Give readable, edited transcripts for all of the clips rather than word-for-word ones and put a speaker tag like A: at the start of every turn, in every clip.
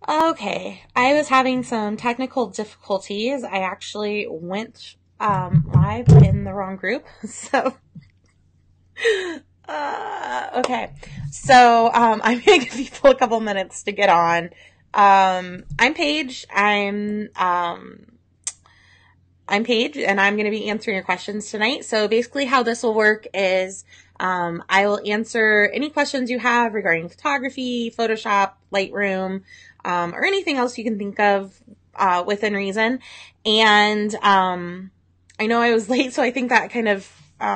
A: Okay, I was having some technical difficulties. I actually went live in the wrong group. So, okay. So, I'm going to give people a couple minutes to get on. I'm Paige. I'm Paige, and I'm going to be answering your questions tonight. So basically how this will work is I will answer any questions you have regarding photography, Photoshop, Lightroom, or anything else you can think of within reason. And I know I was late, so I think that kind of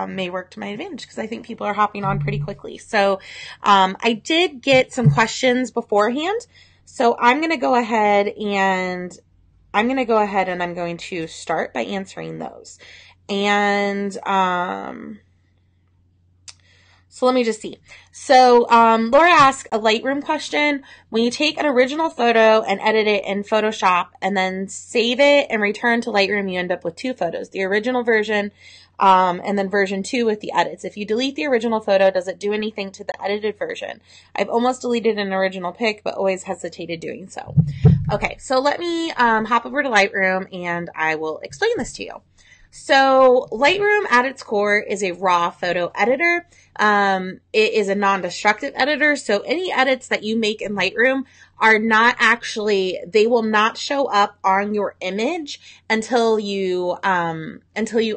A: may work to my advantage because I think people are hopping on pretty quickly. So I did get some questions beforehand. So I'm going to go ahead and I'm going to start by answering those. And so let me just see. So Laura asked a Lightroom question. When you take an original photo and edit it in Photoshop and then save it and return to Lightroom, you end up with two photos, the original version and then version 2 with the edits. If you delete the original photo, does it do anything to the edited version? I've almost deleted an original pic, but always hesitated doing so. Okay, so let me hop over to Lightroom and I will explain this to you. So Lightroom at its core is a raw photo editor. It is a non-destructive editor. So any edits that you make in Lightroom are not actually, they will not show up on your image until you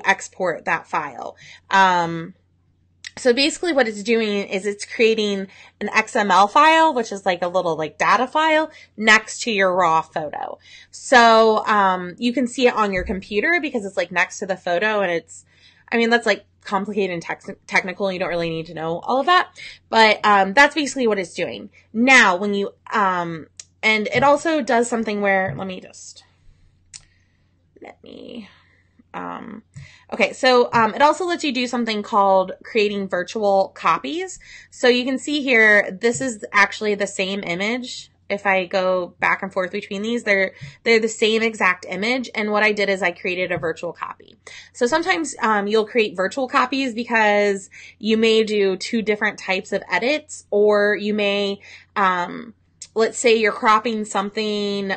A: export that file. So basically what it's doing is it's creating an XML file, which is like a little like data file next to your raw photo. So, you can see it on your computer because it's like next to the photo and it's, I mean, that's like complicated and technical. You don't really need to know all of that, but, that's basically what it's doing. Now, when you, and it also does something where, okay, so it also lets you do something called creating virtual copies. So you can see here, this is actually the same image. If I go back and forth between these, they're the same exact image. And what I did is I created a virtual copy. So sometimes you'll create virtual copies because you may do two different types of edits, or you may, let's say you're cropping something,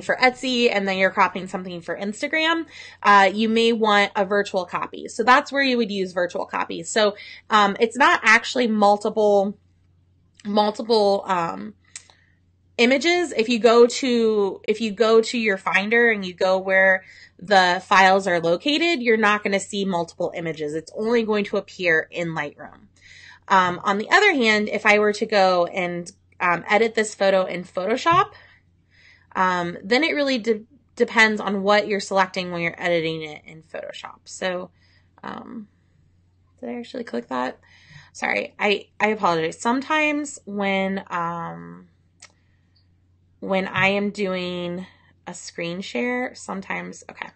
A: for Etsy and then you're cropping something for Instagram, you may want a virtual copy. So that's where you would use virtual copies. So it's not actually multiple images. If you go to your Finder and you go where the files are located, you're not going to see multiple images. It's only going to appear in Lightroom. On the other hand, if I were to go and edit this photo in Photoshop, then it really depends on what you're selecting when you're editing it in Photoshop. So, did I actually click that? Sorry, I apologize. Sometimes when I am doing a screen share, sometimes, okay.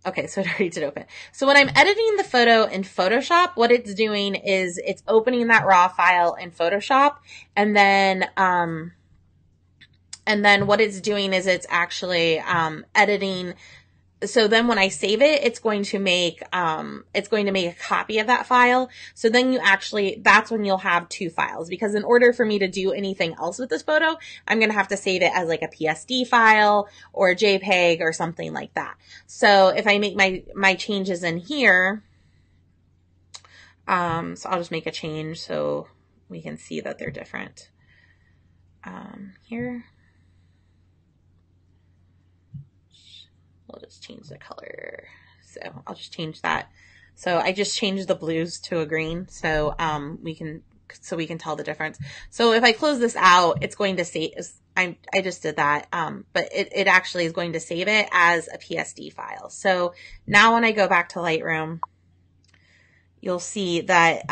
A: Okay, so it already did open. So when I'm editing the photo in Photoshop, what it's doing is it's opening that raw file in Photoshop, and then what it's doing is it's actually editing. So then when I save it, it's going to make a copy of that file. So then that's when you'll have two files, because in order for me to do anything else with this photo, I'm going to have to save it as like a PSD file or a JPEG or something like that. So if I make my changes in here, so I'll just make a change so we can see that they're different. Here. We'll just change the color. So I'll just change that. So I just changed the blues to a green. So we can tell the difference. So if I close this out, it's going to save, I just did that. But it actually is going to save it as a PSD file. So now when I go back to Lightroom, you'll see that, it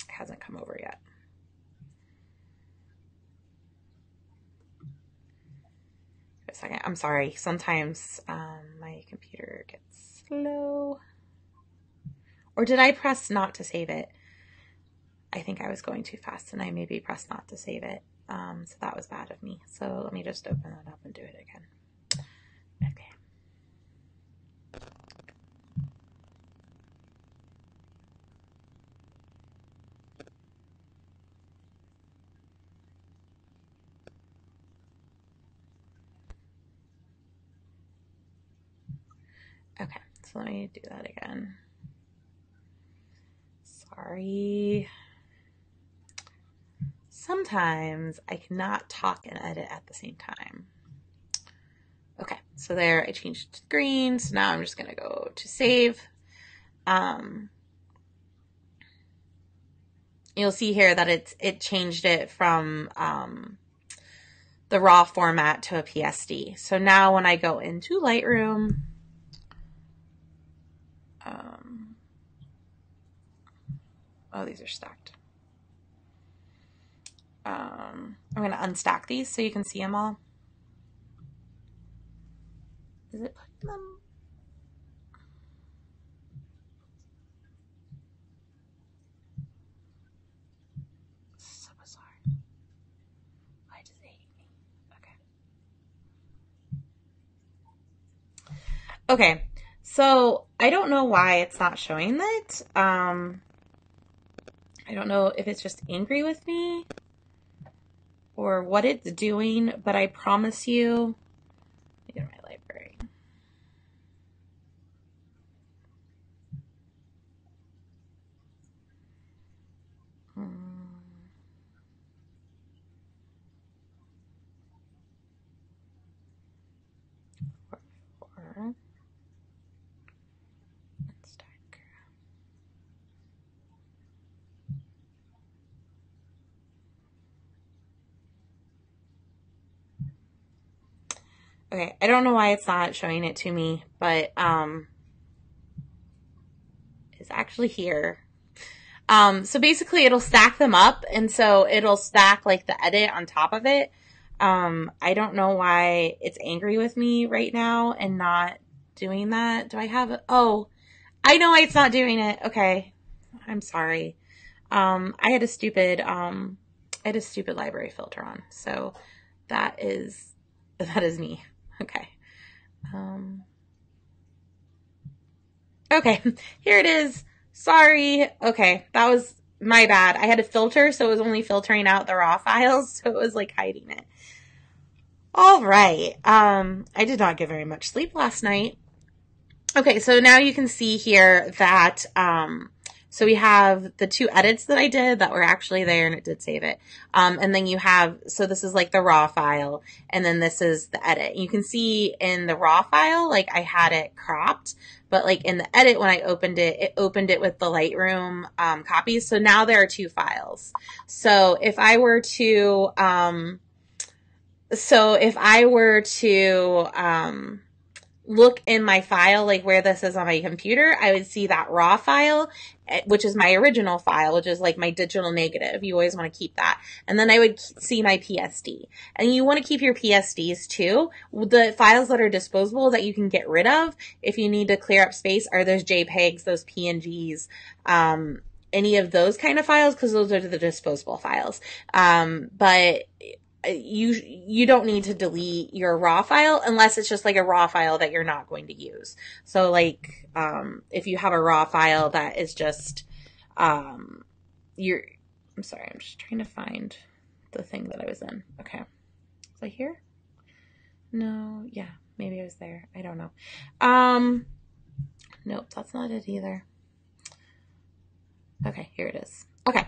A: hasn't come over yet. Second. I'm sorry. Sometimes my computer gets slow. Or did I press not to save it? I think I was going too fast and I maybe pressed not to save it. So that was bad of me. So let me just open that up and do it again. Okay. Okay, so let me do that again. Sorry. Sometimes I cannot talk and edit at the same time. Okay, so there I changed it to green. So now I'm just going to go to save. You'll see here that it changed it from the raw format to a PSD. So now when I go into Lightroom, oh, these are stacked. I'm going to unstack these so you can see them all. Is it putting them? So bizarre. Why does it hate me? Okay. Okay. So I don't know why it's not showing that. I don't know if it's just angry with me or what it's doing, but I promise you, let me go to my library. Okay, I don't know why it's not showing it to me, but it's actually here. So basically it'll stack them up, and so it'll stack like the edit on top of it. I don't know why it's angry with me right now and not doing that. Do I have, oh, I know why it's not doing it. Okay. I'm sorry. I had a stupid library filter on. So that is me. Okay. Okay, here it is. Sorry. Okay, that was my bad. I had a filter, so it was only filtering out the raw files, so it was like hiding it. All right. I did not get very much sleep last night. Okay, so now you can see here that, so we have the two edits that I did that were actually there, and it did save it. And then you have, so this is like the raw file, and then this is the edit. You can see in the raw file, like I had it cropped, but like in the edit, when I opened it opened it with the Lightroom copies. So now there are two files. So if I were to, look in my file, like where this is on my computer, I would see that raw file, which is my original file, which is like my digital negative. You always want to keep that. And then I would see my PSD. And you want to keep your PSDs too. The files that are disposable that you can get rid of if you need to clear up space are those JPEGs, those PNGs, any of those kind of files, because those are the disposable files. But you don't need to delete your raw file unless it's just like a raw file that you're not going to use. So like, if you have a raw file that is just, I'm sorry, I'm just trying to find the thing that I was in. Okay. Was I here? No. Yeah, maybe I was there. I don't know. Nope, that's not it either. Okay, here it is. Okay.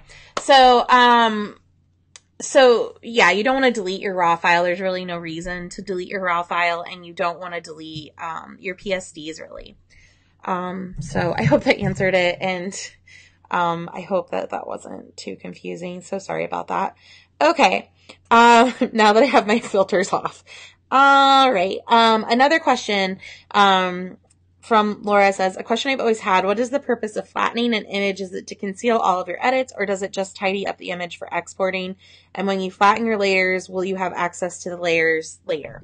A: So yeah, you don't want to delete your raw file. There's really no reason to delete your raw file, and you don't want to delete your PSDs really. So I hope that answered it, and I hope that that wasn't too confusing. So sorry about that. Okay, now that I have my filters off. All right, another question from Laura says, a question I've always had, what is the purpose of flattening an image? Is it to conceal all of your edits, or does it just tidy up the image for exporting? And when you flatten your layers, will you have access to the layers later?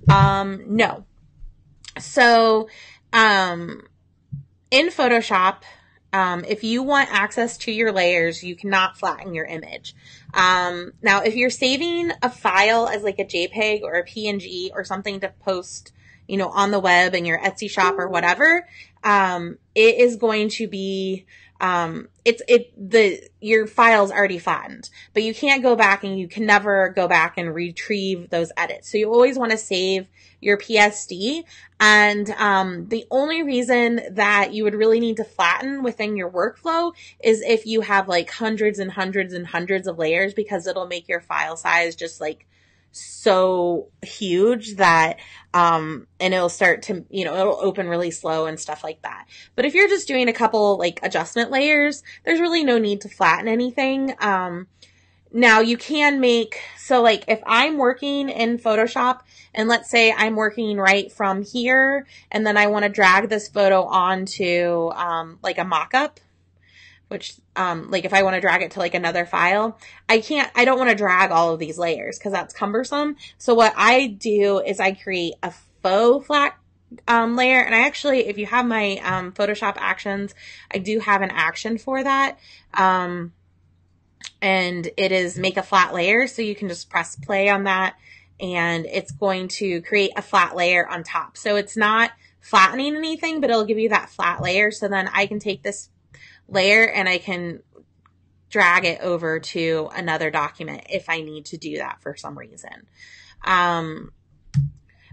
A: No. So, in Photoshop, if you want access to your layers, you cannot flatten your image. Now, if you're saving a file as like a JPEG or a PNG or something to post you know, on the web in your Etsy shop or whatever, it is going to be, your file's already flattened, but you can't go back, and you can never go back and retrieve those edits. So you always want to save your PSD. And the only reason that you would really need to flatten within your workflow is if you have like hundreds and hundreds and hundreds of layers, because it'll make your file size just like so huge that and it'll start to, you know, it'll open really slow and stuff like that. But if you're just doing a couple like adjustment layers, there's really no need to flatten anything. Now you can make, so like if I'm working in Photoshop, and let's say I'm working right from here, and then I want to drag this photo onto like a mock-up, which like if I want to drag it to like another file, I don't want to drag all of these layers because that's cumbersome. So what I do is I create a faux flat layer. And I actually, if you have my Photoshop actions, I do have an action for that. And it is make a flat layer. So you can just press play on that, and it's going to create a flat layer on top. So it's not flattening anything, but it'll give you that flat layer. So then I can take this layer and I can drag it over to another document if I need to do that for some reason.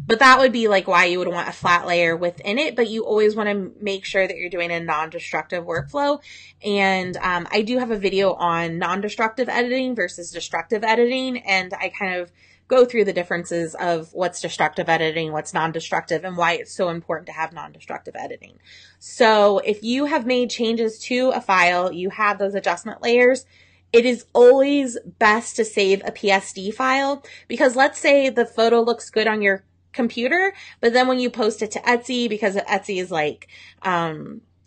A: But that would be like why you would want a flat layer within it, but you always want to make sure that you're doing a non-destructive workflow. And I do have a video on non-destructive editing versus destructive editing, and I kind of go through the differences of what's destructive editing, what's non-destructive, and why it's so important to have non-destructive editing. So if you have made changes to a file, you have those adjustment layers, it is always best to save a PSD file, because let's say the photo looks good on your computer, but then when you post it to Etsy, because Etsy is like,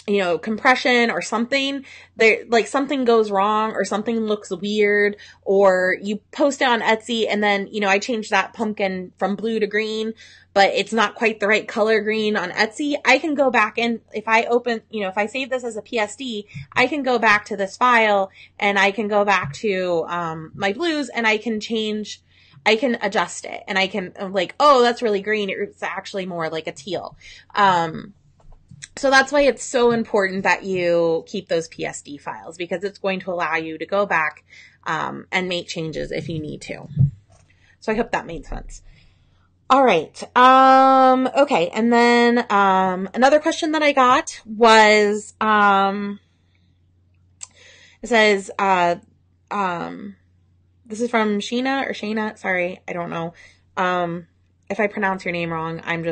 A: you know, compression or something, there, like something goes wrong or something looks weird, or you post it on Etsy and then, you know, I changed that pumpkin from blue to green, but it's not quite the right color green on Etsy. I can go back, and if I open, you know, if I save this as a PSD, I can go back to this file and I can go back to my blues, and I can change, I can adjust it, and I can like, oh, that's really green. It's actually more like a teal. So that's why it's so important that you keep those PSD files, because it's going to allow you to go back and make changes if you need to. So I hope that made sense. All right. Okay. And then another question that I got was, it says, this is from Sheena or Shayna. Sorry, I don't know. If I pronounce your name wrong, I'm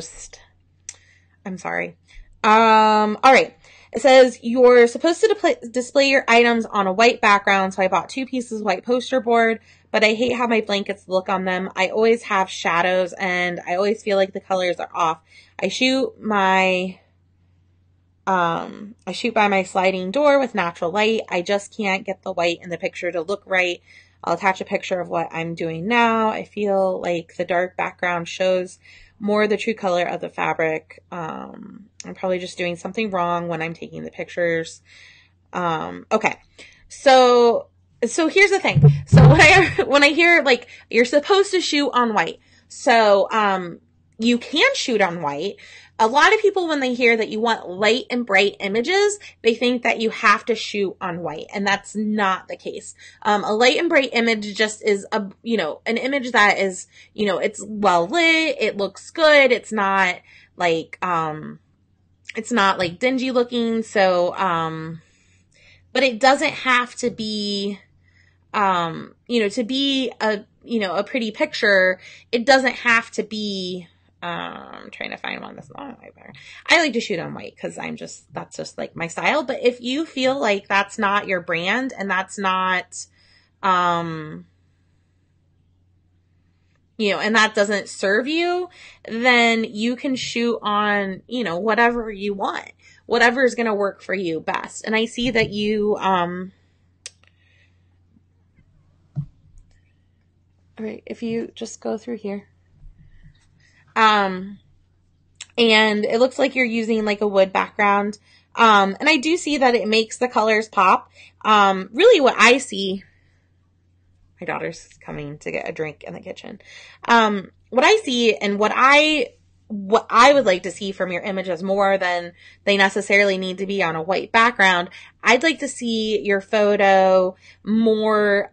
A: sorry. All right. It says you're supposed to display your items on a white background. So I bought 2 pieces of white poster board, but I hate how my blankets look on them. I always have shadows, and I always feel like the colors are off. I shoot by my sliding door with natural light. I just can't get the white in the picture to look right. I'll attach a picture of what I'm doing now. I feel like the dark background shows more the true color of the fabric. I'm probably just doing something wrong when I'm taking the pictures. Okay. So here's the thing. So when I hear like you're supposed to shoot on white, so you can shoot on white. A lot of people, when they hear that you want light and bright images, they think that you have to shoot on white, and that's not the case. A light and bright image just is an image that is, it's well lit, it looks good, it's not like dingy looking. So, but it doesn't have to be, to be a pretty picture. It doesn't have to be, I'm trying to find one that's not white. I like to shoot on white because that's just like my style. But if you feel like that's not your brand and that's not, and that doesn't serve you, then you can shoot on, whatever you want, whatever is going to work for you best. And I see that you, all right, if you just go through here. And it looks like you're using like a wood background. And I do see that it makes the colors pop. Really what I see, my daughter's coming to get a drink in the kitchen. What I see and what I what I would like to see from your images more than they necessarily need to be on a white background. I'd like to see your photo more,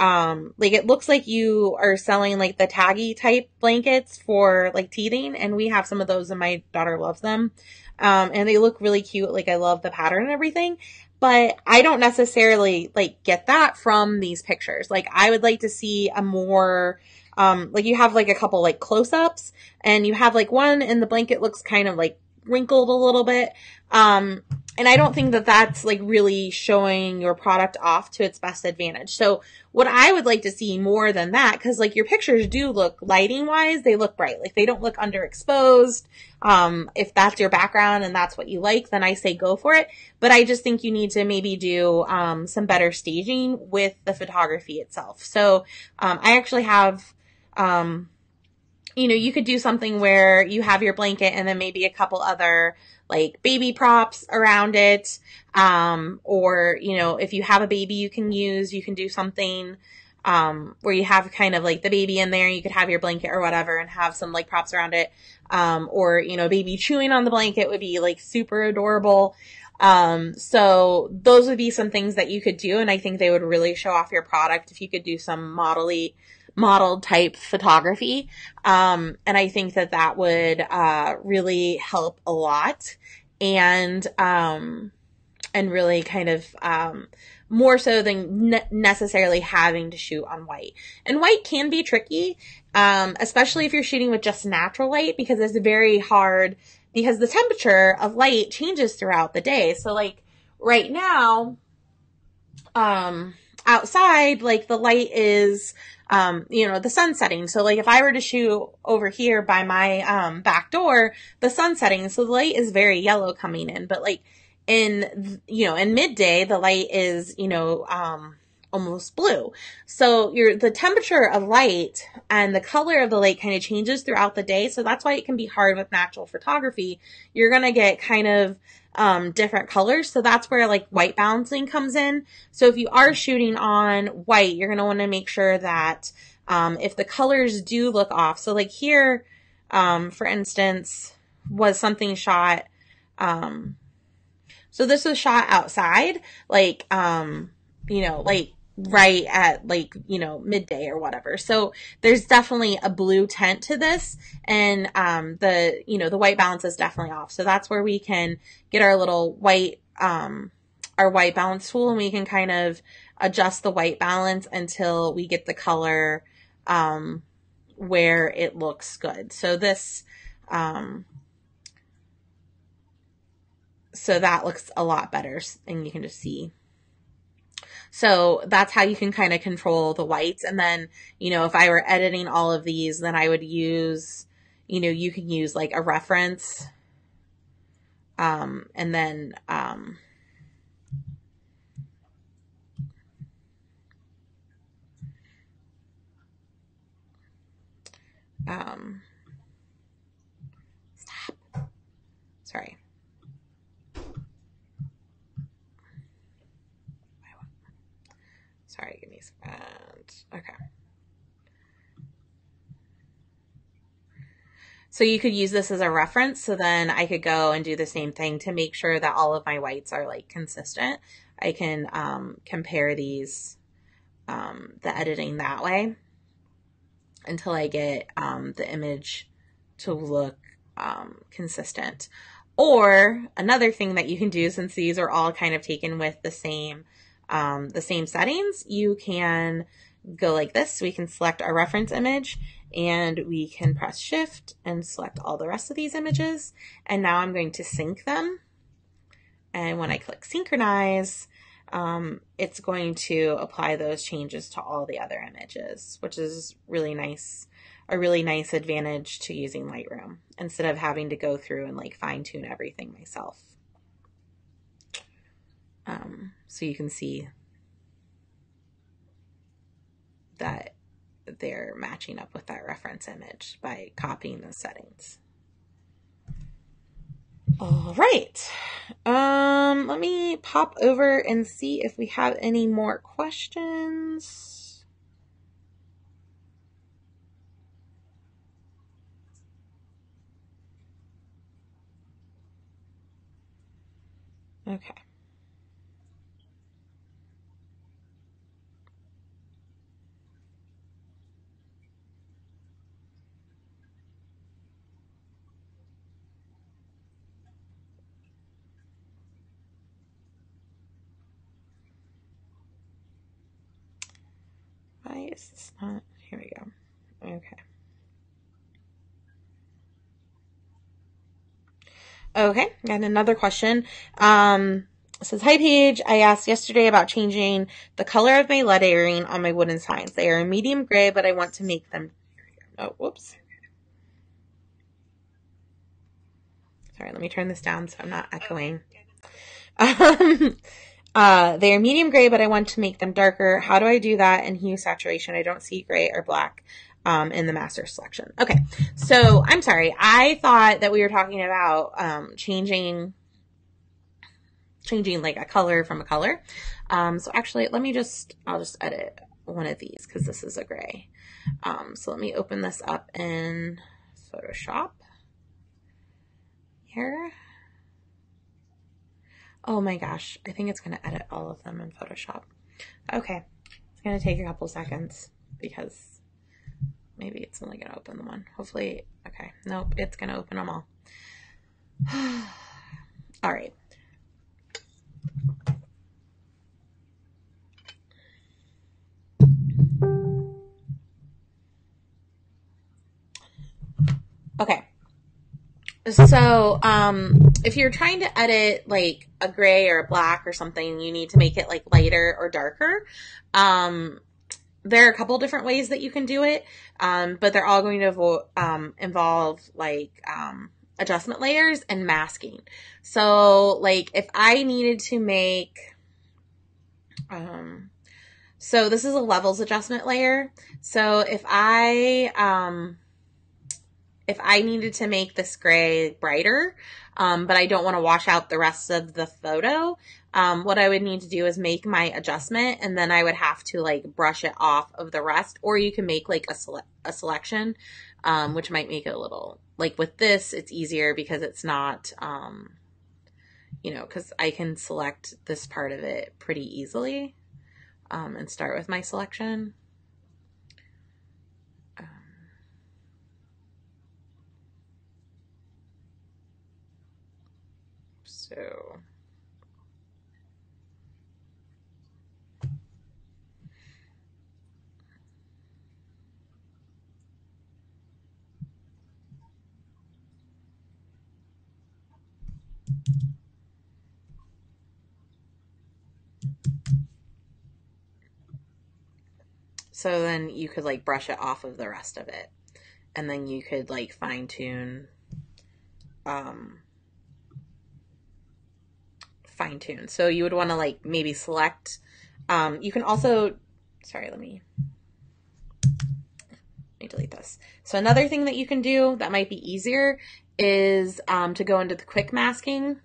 A: like it looks like you are selling like the taggy type blankets for like teething. And we have some of those and my daughter loves them. And they look really cute. Like I love the pattern and everything, but I don't necessarily like get that from these pictures. Like I would like to see a more, like you have like a couple like close-ups and you have like one and the blanket looks kind of like wrinkled a little bit. And I don't think that that's like really showing your product off to its best advantage. So what I would like to see more than that, cause like your pictures do look lighting wise, they look bright. Like they don't look underexposed. If that's your background and that's what you like, then I say go for it. But I just think you need to maybe do, some better staging with the photography itself. So, I actually have, you could do something where you have your blanket and then maybe a couple other like baby props around it. Or, if you have a baby you can do something, where you have kind of like the baby in there, you could have your blanket or whatever and have some like props around it. Or, baby chewing on the blanket would be like super adorable. So those would be some things that you could do. And I think they would really show off your product if you could do some model type photography. And I think that would, really help a lot and really kind of, more so than necessarily having to shoot on white. And white can be tricky, especially if you're shooting with just natural light because it's very hard because the temperature of light changes throughout the day. So like right now, outside, like the light is, the sun setting. So like if I were to shoot over here by my, back door, the sun setting, so the light is very yellow coming in, but like in midday, the light is, almost blue. So the temperature of light and the color of the light kind of changes throughout the day. So that's why it can be hard with natural photography. You're going to get kind of, different colors. So that's where like white balancing comes in. So if you are shooting on white, you're going to want to make sure that, if the colors do look off. So like here, for instance, was something shot, so this was shot outside, like, like right at like, midday or whatever. So there's definitely a blue tint to this and, the white balance is definitely off. So that's where we can get our little white, our white balance tool and we can kind of adjust the white balance until we get the color, where it looks good. So this, so that looks a lot better and you can just see. So that's how you can kind of control the whites. And then, if I were editing all of these, then I would use, you can use like a reference. And then, stop. Sorry. Sorry, give me a second. Okay. So you could use this as a reference. So then I could go and do the same thing to make sure that all of my whites are like consistent. I can compare these, the editing that way until I get the image to look consistent. Or another thing that you can do, since these are all kind of taken with the same settings, you can go like this. We can select our reference image and we can press shift and select all the rest of these images. And now I'm going to sync them. And when I click synchronize, it's going to apply those changes to all the other images, which is really nice, a really nice advantage to using Lightroom instead of having to go through and like fine tune everything myself. So you can see that they're matching up with that reference image by copying the settings. All right. Let me pop over and see if we have any more questions. Okay. Why is this not? Here we go. Okay. Okay, got another question. It says, hi Paige, I asked yesterday about changing the color of my lettering on my wooden signs. They are medium gray, but I want to make them, oh, whoops. Sorry, let me turn this down so I'm not echoing. They are medium gray, but I want to make them darker. How do I do that in hue saturation? I don't see gray or black in the master selection. Okay, so I'm sorry. I thought that we were talking about changing like a color from a color. So actually, I'll just edit one of these because this is a gray. So let me open this up in Photoshop here. Oh my gosh, I think it's going to edit all of them in Photoshop. Okay, it's going to take a couple seconds because maybe it's only going to open the one. Hopefully, okay, nope, it's going to open them all. All right. Okay. So, if you're trying to edit like a gray or a black or something, you need to make it like lighter or darker. There are a couple different ways that you can do it, but they're all going to involve like adjustment layers and masking. So, like if I needed to make, so this is a levels adjustment layer. So if I needed to make this gray brighter, but I don't want to wash out the rest of the photo, what I would need to do is make my adjustment, and then I would have to like brush it off of the rest, or you can make like a selection, which might make it a little, like with this, it's easier because it's not, because I can select this part of it pretty easily, and start with my selection. So then you could like brush it off of the rest of it, and then you could like fine tune. So you would want to like maybe select. You can also, sorry, let me delete this. So another thing that you can do that might be easier is to go into the quick masking.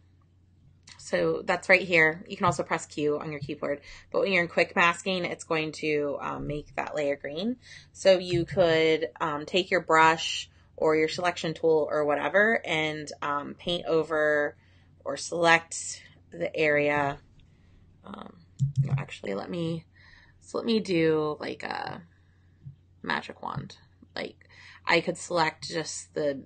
A: So that's right here. You can also press Q on your keyboard, but when you're in quick masking, it's going to make that layer green. So you could take your brush or your selection tool or whatever and paint over or select the area. Actually, let me do like a magic wand. Like I could select just the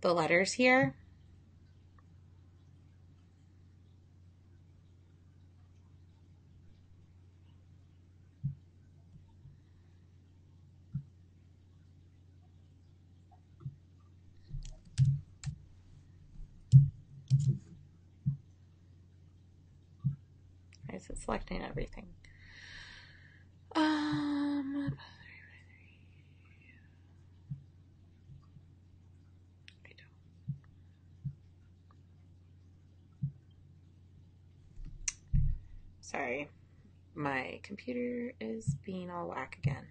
A: the letters here. Why is it selecting everything? Sorry, my computer is being all whack again.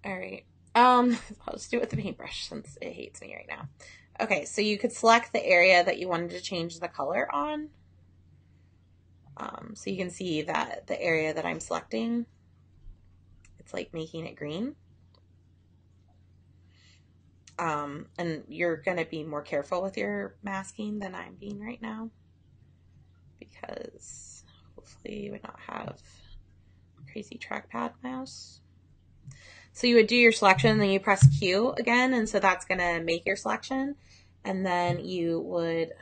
A: All right. I'll just do it with the paintbrush since it hates me right now. Okay, so you could select the area that you wanted to change the color on. So you can see that the area that I'm selecting, it's like making it green. And you're going to be more careful with your masking than I'm being right now, because hopefully you would not have a crazy trackpad mouse. So you would do your selection, and then you press Q again, and so that's going to make your selection. And then you would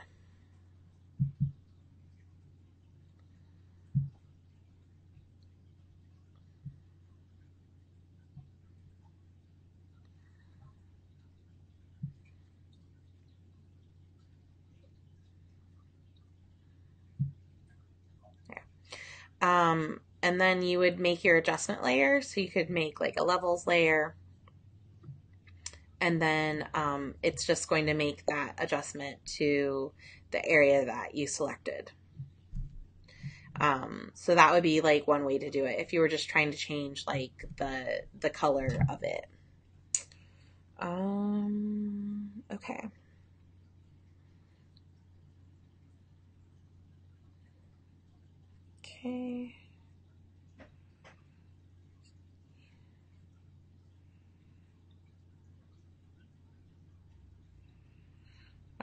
A: and then you would make your adjustment layer. So you could make like a levels layer, and then it's just going to make that adjustment to the area that you selected. So that would be like one way to do it if you were just trying to change like the color of it. Okay. Okay.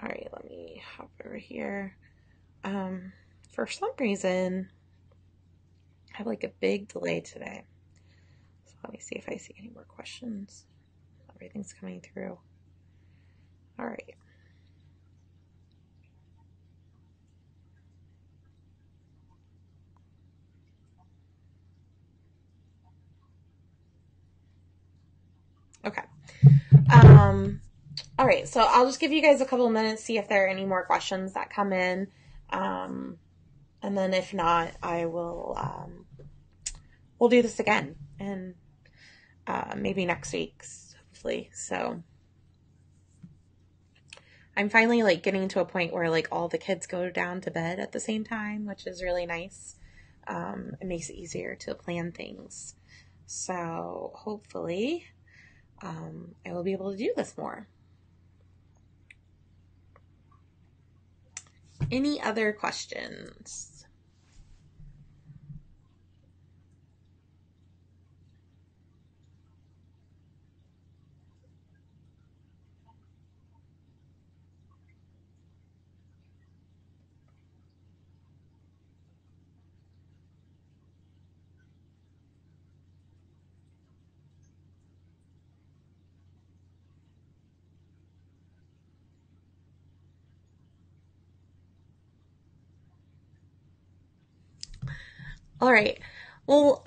A: All right, let me hop over here. For some reason, I have like a big delay today. So let me see if I see any more questions. Everything's coming through. All right. Okay. All right, so I'll just give you guys a couple of minutes, see if there are any more questions that come in. And then if not, I will, we'll do this again, and maybe next week, hopefully. So I'm finally like getting to a point where like all the kids go down to bed at the same time, which is really nice. It makes it easier to plan things. So hopefully, I will be able to do this more. Any other questions? All right. Well,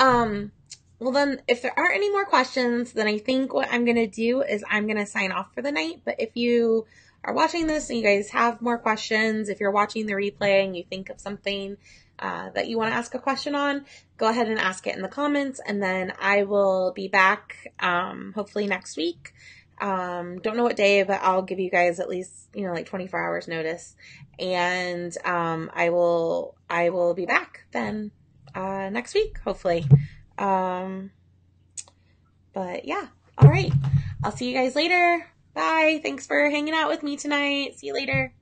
A: then if there aren't any more questions, then I think what I'm going to do is I'm going to sign off for the night. But if you are watching this and you guys have more questions, if you're watching the replay and you think of something that you want to ask a question on, go ahead and ask it in the comments, and then I will be back hopefully next week. Don't know what day, but I'll give you guys at least, like 24 hours notice, and I will be back then next week, hopefully. But yeah, all right. I'll see you guys later. Bye. Thanks for hanging out with me tonight. See you later.